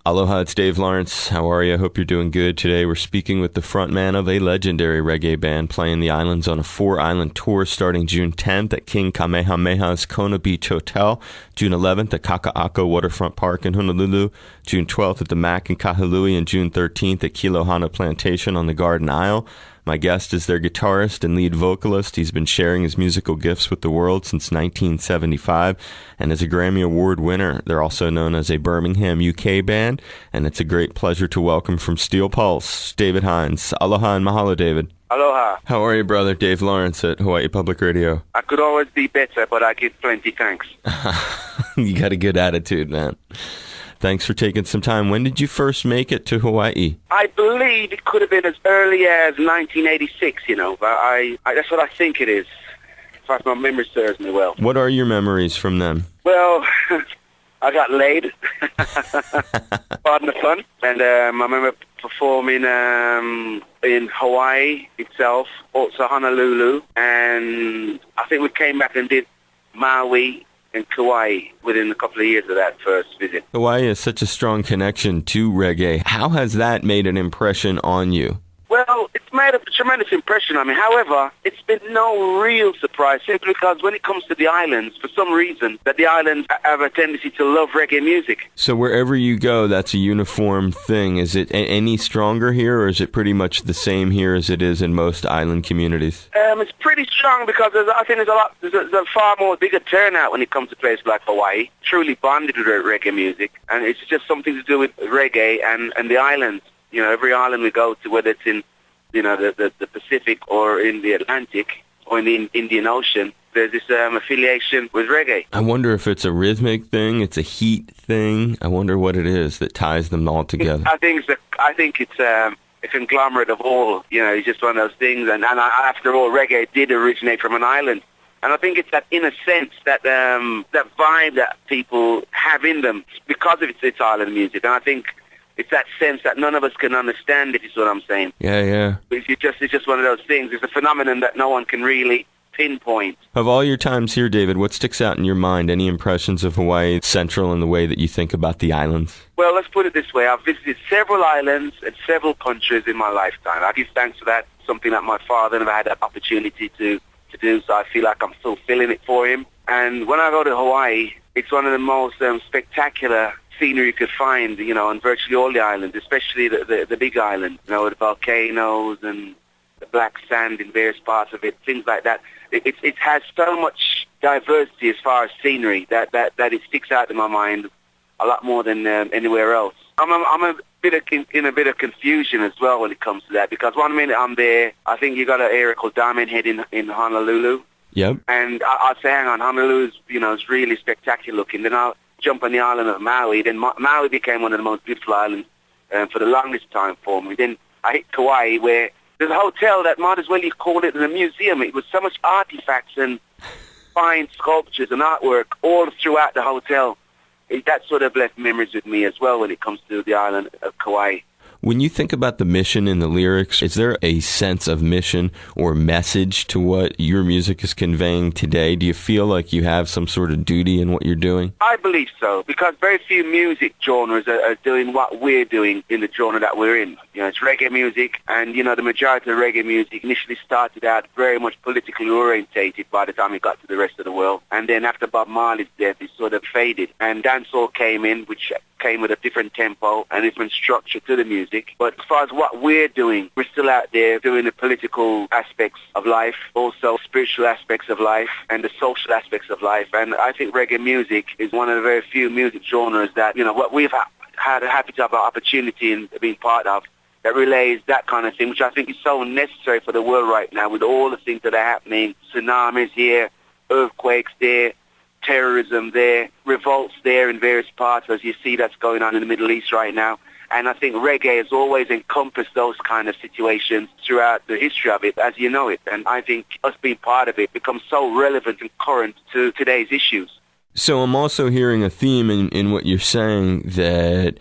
Aloha, it's Dave Lawrence. How are you? Hope you're doing good. Today we're speaking with the frontman of a legendary reggae band playing the islands on a 4-island tour starting June 10th at King Kamehameha's Kona Beach Hotel, June 11th at Kaka'ako Waterfront Park in Honolulu, June 12th at the Mac in Kahului, and June 13th at Kilohana Plantation on the Garden Isle. My guest is their guitarist and lead vocalist. He's been sharing his musical gifts with the world since 1975 and is a Grammy Award winner. They're also known as a Birmingham, UK band, and it's a great pleasure to welcome from Steel Pulse, David Hinds. Aloha and mahalo, David. Aloha. How are you, brother? Dave Lawrence at Hawaii Public Radio. I could always be better, but I give plenty thanks. You got a good attitude, man. Thanks for taking some time. When did you first make it to Hawaii? I believe it could have been as early as 1986, but that's what I think it is, if my memory serves me well. What are your memories from then? Well, I got laid. Pardon the fun. And I remember performing in Hawaii itself, also Honolulu, and I think we came back and did Maui and Kauai within a couple of years of that first visit. Hawaii has such a strong connection to reggae. How has that made an impression on you? Well, it's made a tremendous impression on me. However, it's been no real surprise, simply because when it comes to the islands, for some reason, that the islands have a tendency to love reggae music. So wherever you go, that's a uniform thing. Is it any stronger here, or is it pretty much the same here as it is in most island communities? It's pretty strong because I think there's a far more bigger turnout when it comes to places like Hawaii, truly bonded with reggae music, and it's just something to do with reggae and the islands. Every island we go to, whether it's in, the Pacific or in the Atlantic or in the Indian Ocean, there's this affiliation with reggae. I wonder if it's a rhythmic thing, it's a heat thing. I wonder what it is that ties them all together. I think it's a conglomerate of all. It's just one of those things. And after all, reggae did originate from an island. And I think it's that inner sense, that vibe that people have in them because of its island music. And I think it's that sense that none of us can understand, if you see what I'm saying. Yeah. It's just one of those things. It's a phenomenon that no one can really pinpoint. Of all your times here, David, what sticks out in your mind? Any impressions of Hawaii Central in the way that you think about the islands? Well, let's put it this way. I've visited several islands and several countries in my lifetime. I give thanks for that, something that my father never had that opportunity to do, so I feel like I'm fulfilling it for him. And when I go to Hawaii, it's one of the most spectacular scenery you could find, on virtually all the islands, especially the big island, the volcanoes and the black sand in various parts of it, things like that. It has so much diversity as far as scenery that it sticks out in my mind a lot more than anywhere else. I'm in a bit of confusion as well when it comes to that, because one minute I'm there, I think you got an area called Diamond Head in Honolulu. Yep. And I'll say, hang on, Honolulu's, is really spectacular looking. Then I'll jump on the island of Maui. Then Maui became one of the most beautiful islands for the longest time for me. Then I hit Kauai, where there's a hotel that might as well you call it a museum. It was so much artifacts and fine sculptures and artwork all throughout the hotel. That sort of left memories with me as well when it comes to the island of Kauai. When you think about the mission in the lyrics, is there a sense of mission or message to what your music is conveying today? Do you feel like you have some sort of duty in what you're doing? I believe so, because very few music genres are doing what we're doing in the genre that we're in. It's reggae music, and, the majority of reggae music initially started out very much politically orientated by the time it got to the rest of the world. And then after Bob Marley's death, it sort of faded. And dancehall came in, which came with a different tempo and different structure to the music. But as far as what we're doing, we're still out there doing the political aspects of life, also spiritual aspects of life, and the social aspects of life. And I think reggae music is one of the very few music genres that, what we've had a happy to have an opportunity in being part of, that relays that kind of thing, which I think is so necessary for the world right now, with all the things that are happening, tsunamis here, earthquakes there, terrorism there, revolts there in various parts, as you see that's going on in the Middle East right now. And I think reggae has always encompassed those kind of situations throughout the history of it, as you know it. And I think us being part of it becomes so relevant and current to today's issues. So I'm also hearing a theme in what you're saying, that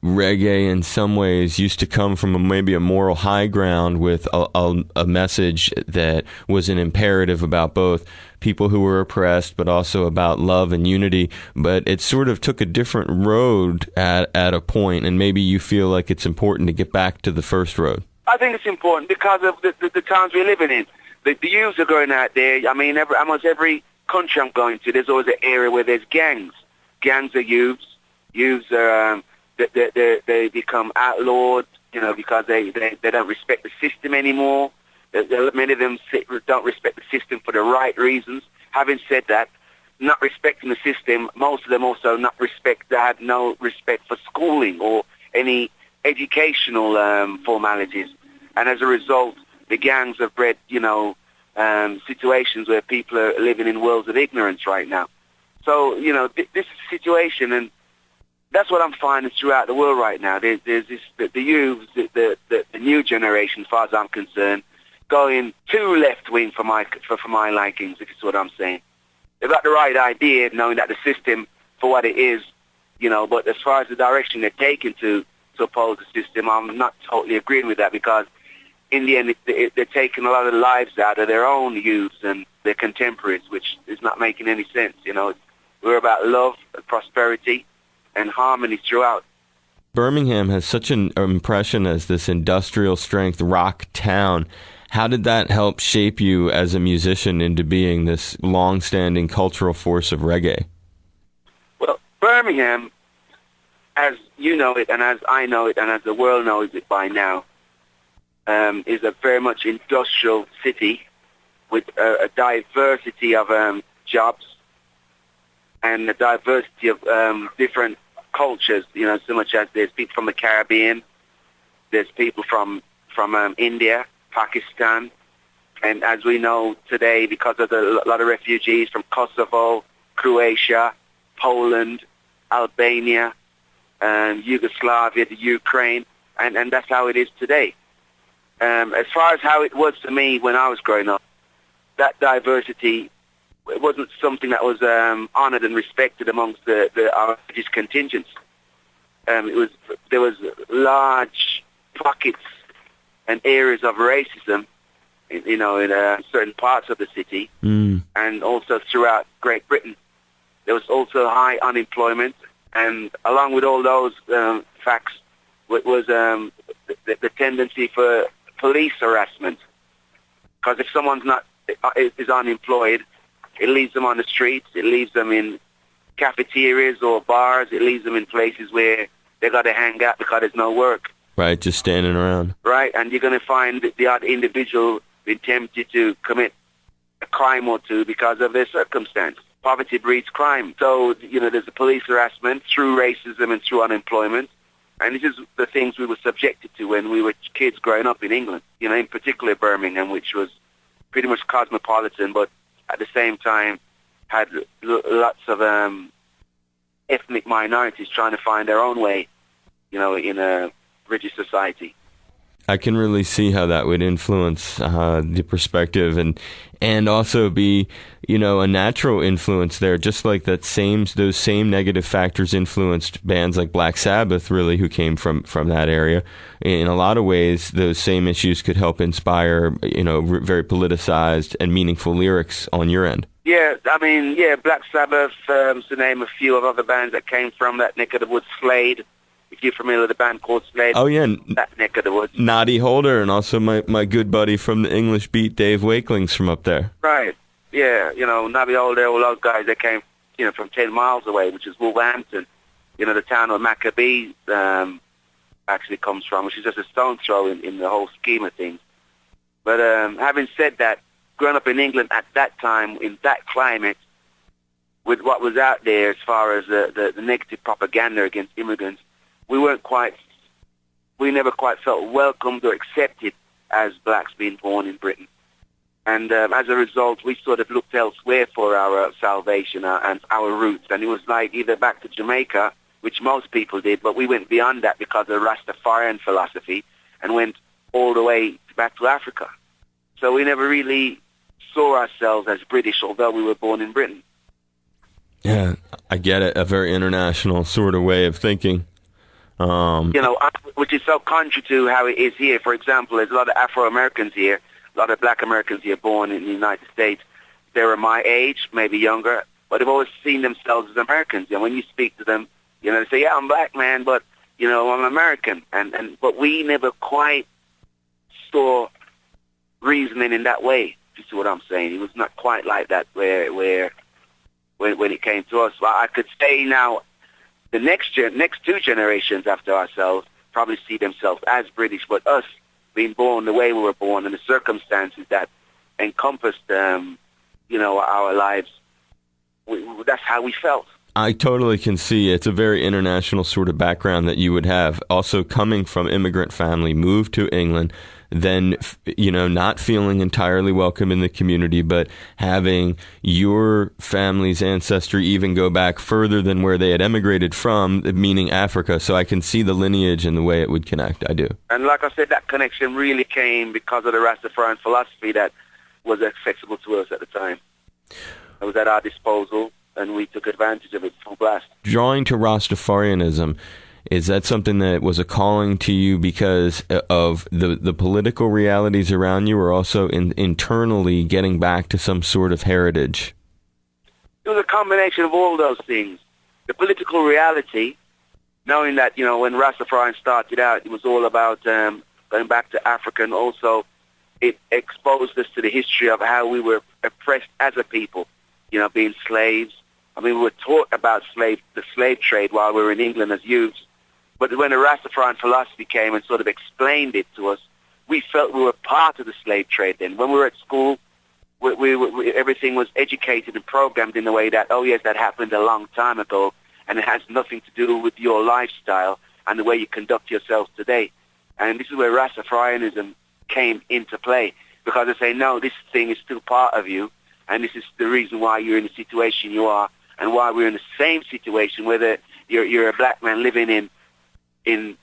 reggae in some ways used to come from maybe a moral high ground with a message that was an imperative about both people who were oppressed, but also about love and unity. But it sort of took a different road at a point, and maybe you feel like it's important to get back to the first road. I think it's important because of the times we're living in. The youths are going out there. I mean, almost every country I'm going to, there's always an area where there's gangs. Gangs are youths. Youths are they become outlawed, because they don't respect the system anymore. Many of them don't respect the system for the right reasons. Having said that, not respecting the system, most of them also had no respect for schooling or any educational formalities. And as a result, the gangs have bred, situations where people are living in worlds of ignorance right now. So, this is a situation, and that's what I'm finding throughout the world right now. There's this, the youths, the new generation, as far as I'm concerned, going too left-wing for my likings, if it's what I'm saying. They've got the right idea, knowing that the system, for what it is, but as far as the direction they're taking to oppose the system, I'm not totally agreeing with that, because in the end, they're taking a lot of lives out of their own youths and their contemporaries, which is not making any sense. We're about love and prosperity and harmony throughout. Birmingham has such an impression as this industrial strength rock town. How did that help shape you as a musician into being this long-standing cultural force of reggae? Well, Birmingham, as you know it and as I know it and as the world knows it by now, is a very much industrial city with a diversity of jobs and a diversity of different cultures, so much as there's people from the Caribbean, there's people from India, Pakistan, and as we know today, because of a lot of refugees from Kosovo, Croatia, Poland, Albania, Yugoslavia, the Ukraine, and that's how it is today. As far as how it was for me when I was growing up, that diversity, it wasn't something that was honored and respected amongst our religious contingents. There was large pockets and areas of racism, in certain parts of the city, and also throughout Great Britain. There was also high unemployment, and along with all those facts, it was the tendency for police harassment. Because if someone's is unemployed, it leaves them on the streets, it leaves them in cafeterias or bars, it leaves them in places where they got to hang out because there's no work. Right, just standing around. Right, and you're going to find the odd individual being tempted to commit a crime or two because of their circumstance. Poverty breeds crime. So, there's a police harassment through racism and through unemployment. And this is the things we were subjected to when we were kids growing up in England, in particular Birmingham, which was pretty much cosmopolitan, but at the same time had lots of ethnic minorities trying to find their own way, in a British society. I can really see how that would influence the perspective and also be, a natural influence there, just like those same negative factors influenced bands like Black Sabbath, really, who came from that area. In a lot of ways, those same issues could help inspire, very politicized and meaningful lyrics on your end. Yeah, Black Sabbath, to name a few of other bands that came from that neck of the woods. Slade, if you're familiar with a band called Slade. Oh, yeah. That neck of the woods. Noddy Holder, and also my good buddy from the English Beat, Dave Wakeling's from up there. Right. Yeah, Noddy Holder, all those guys, they came, from 10 miles away, which is Wolverhampton. The town where Maccabee actually comes from, which is just a stone's throw in the whole scheme of things. But having said that, growing up in England at that time, in that climate, with what was out there as far as the negative propaganda against immigrants, we never quite felt welcomed or accepted as blacks being born in Britain. And as a result, we sort of looked elsewhere for our salvation and our roots. And it was like either back to Jamaica, which most people did, but we went beyond that because of Rastafarian philosophy and went all the way back to Africa. So we never really saw ourselves as British, although we were born in Britain. Yeah, I get it. A very international sort of way of thinking. Which is so contrary to how it is here. For example, there's a lot of Afro-Americans here, a lot of Black Americans here born in the United States. They were my age, maybe younger, but they've always seen themselves as Americans. And when you speak to them, they say, yeah, I'm Black, man, but, I'm American. But we never quite saw reasoning in that way. You see what I'm saying? It was not quite like that when it came to us. Well, I could say now the next two generations after ourselves probably see themselves as British, but us being born the way we were born and the circumstances that encompassed, our lives, that's how we felt. I totally can see it's a very international sort of background that you would have. Also coming from immigrant family, moved to England, then, not feeling entirely welcome in the community, but having your family's ancestry even go back further than where they had emigrated from, meaning Africa. So I can see the lineage and the way it would connect. I do. And like I said, that connection really came because of the Rastafarian philosophy that was accessible to us at the time. It was at our disposal, and we took advantage of it full blast. Drawing to Rastafarianism, is that something that was a calling to you because of the political realities around you, or also internally getting back to some sort of heritage? It was a combination of all those things. The political reality, knowing that, when Rastafarian started out, it was all about going back to Africa, and also it exposed us to the history of how we were oppressed as a people, being slaves. I mean, we were taught about the slave trade while we were in England as youths. But when the Rastafarian philosophy came and sort of explained it to us, we felt we were part of the slave trade then. When we were at school, everything was educated and programmed in the way that, oh yes, that happened a long time ago, and it has nothing to do with your lifestyle and the way you conduct yourself today. And this is where Rastafarianism came into play, because they say, no, this thing is still part of you, and this is the reason why you're in the situation you are, and why we're in the same situation, whether you're a black man living in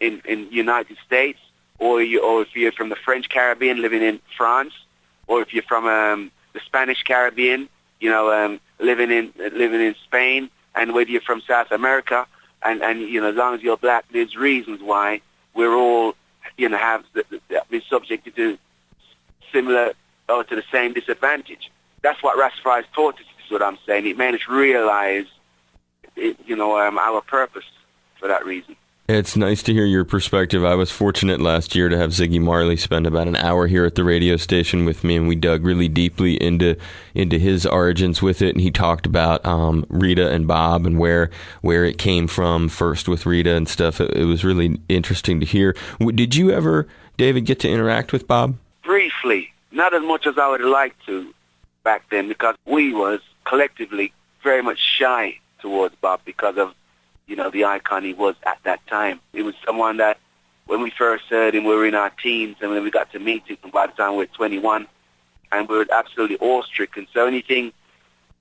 United States, or if you're from the French Caribbean living in France, or if you're from the Spanish Caribbean, living in Spain, and whether you're from South America, and as long as you're black, there's reasons why we're all have been subjected to similar or to the same disadvantage. That's what Rastafari taught us. Is what I'm saying. It made us realize, our purpose for that reason. It's nice to hear your perspective. I was fortunate last year to have Ziggy Marley spend about an hour here at the radio station with me, and we dug really deeply into his origins with it. And he talked about Rita and Bob and where it came from first with Rita and stuff. It was really interesting to hear. Did you ever, David, get to interact with Bob? Briefly, not as much as I would have liked to back then, because we was collectively very much shy towards Bob because of the icon he was at that time. It was someone that, when we first heard him, we were in our teens, and when we got to meet him, by the time we were 21, and we were absolutely awe-stricken. So anything,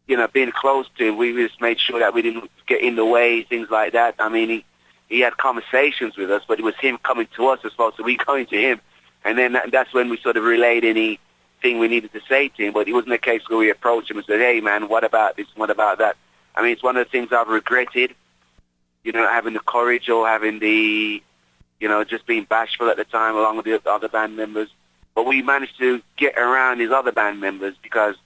being close to him, we just made sure that we didn't get in the way, things like that. I mean, he had conversations with us, but it was him coming to us as opposed to we going to him. And then that's when we sort of relayed anything we needed to say to him, but it wasn't a case where we approached him and said, hey, man, what about this, what about that? I mean, it's one of the things I've regretted, having the courage or having the, just being bashful at the time along with the other band members. But we managed to get around his other band members because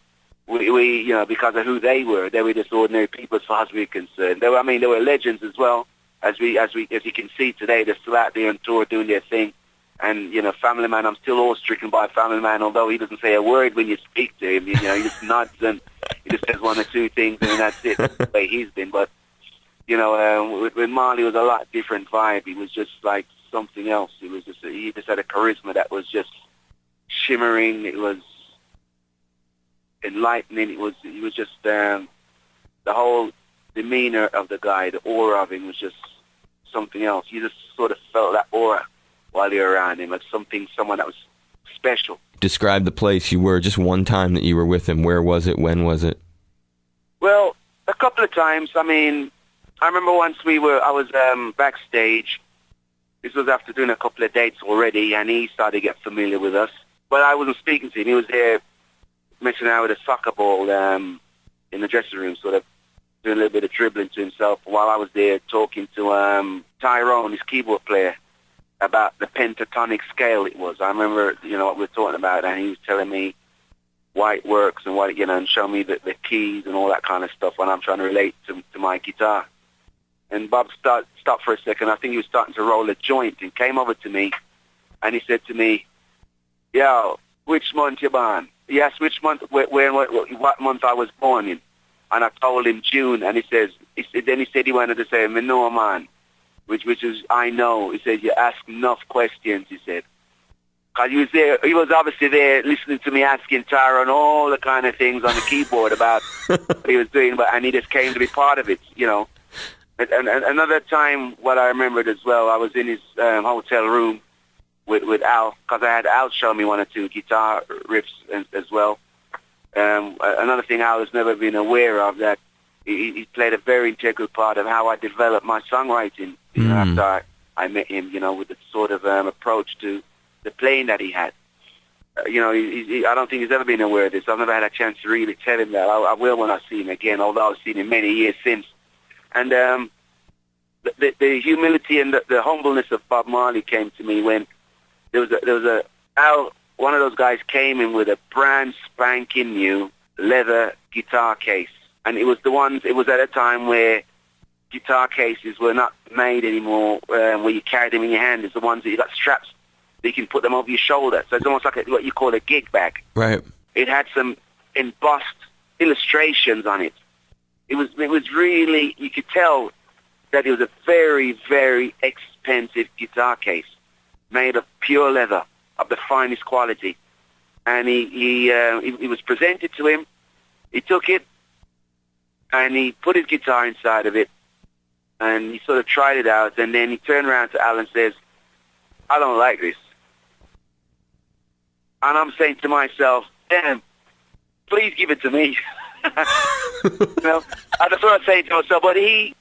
we because of who they were. They were just ordinary people as far as we were concerned. They were legends as well. As you can see today, they're still out there on tour doing their thing. And, Family Man, I'm still awe-stricken by Family Man, although he doesn't say a word when you speak to him. He just nods and he just says one or two things, and that's it. That's the way he's been. But, with Marley, it was a lot different vibe. He was just like something else. He just had a charisma that was just shimmering. It was enlightening. He was just the whole demeanor of the guy, the aura of him was just something else. You just sort of felt that aura while you're around him, like someone that was special. Describe the place you were, just one time that you were with him. Where was it? When was it? Well, a couple of times. I mean, I remember once I was backstage. This was after doing a couple of dates already, and he started to get familiar with us. But I wasn't speaking to him. He was there messing around with a soccer ball in the dressing room, sort of doing a little bit of dribbling to himself while I was there talking to Tyrone, his keyboard player, about the pentatonic scale it was. I remember, what we were talking about, and he was telling me why it works and why, and show me the keys and all that kind of stuff when I'm trying to relate to my guitar. And Bob stopped for a second. I think he was starting to roll a joint and came over to me, and he said to me, "Yo, which month you born?" He asked which month, what month I was born in. And I told him June, and then he said he wanted to say, "Me know, man," which is, I know. He said, "You ask enough questions," he said. Because he was obviously there listening to me asking Tyrone all the kind of things on the keyboard about what he was doing, and he just came to be part of it, And another time, what I remembered as well, I was in his hotel room with Al, because I had Al show me one or two guitar riffs as well. Another thing Al has never been aware of, that he played a very integral part of how I developed my songwriting after I met him, with the sort of approach to the playing that he had. I don't think he's ever been aware of this. I've never had a chance to really tell him that. I will when I see him again, although I've seen him many years since. And the humility and the humbleness of Bob Marley came to me when there was Al, one of those guys came in with a brand spanking new leather guitar case. And it was at a time where guitar cases were not made anymore, where you carried them in your hand. It's the ones that you got straps that you can put them over your shoulder. So it's almost like what you call a gig bag. Right. It had some embossed illustrations on it. It was really, you could tell that it was a very, very expensive guitar case made of pure leather of the finest quality. And he was presented to him. He took it and he put his guitar inside of it and he sort of tried it out, and then he turned around to Al and says, "I don't like this." And I'm saying to myself, "Damn, please give it to me." That's what I'm saying to myself. But he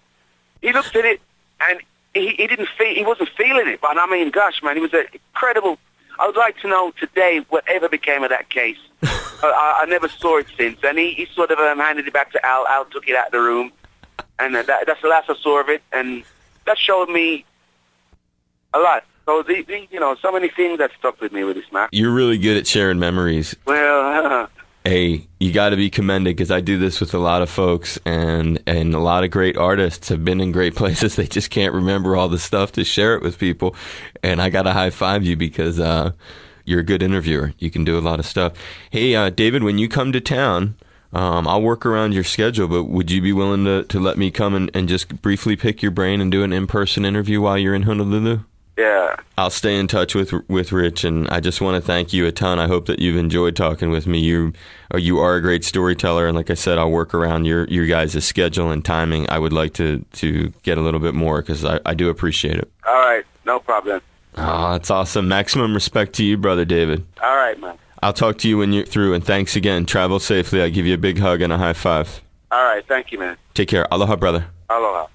looked at it and he wasn't feeling it. But I mean, gosh, man, it was incredible. I would like to know today whatever became of that case. I never saw it since. And he sort of handed it back to Al. Al took it out of the room, and that's the last I saw of it. And that showed me a lot. So, so many things that stuck with me with this, man. You're really good at sharing memories. Well, Hey, you got to be commended, because I do this with a lot of folks, and a lot of great artists have been in great places. They just can't remember all the stuff to share it with people. And I got to high five you, because you're a good interviewer. You can do a lot of stuff. Hey, David, when you come to town, I'll work around your schedule, but would you be willing to let me come and just briefly pick your brain and do an in-person interview while you're in Honolulu? Yeah. I'll stay in touch with Rich, and I just want to thank you a ton. I hope that you've enjoyed talking with me. You are a great storyteller, and like I said, I'll work around your guys' schedule and timing. I would like to get a little bit more, because I do appreciate it. All right, no problem. Oh, that's awesome. Maximum respect to you, Brother David. All right, man. I'll talk to you when you're through, and thanks again. Travel safely. I give you a big hug and a high five. All right, thank you, man. Take care. Aloha, brother. Aloha.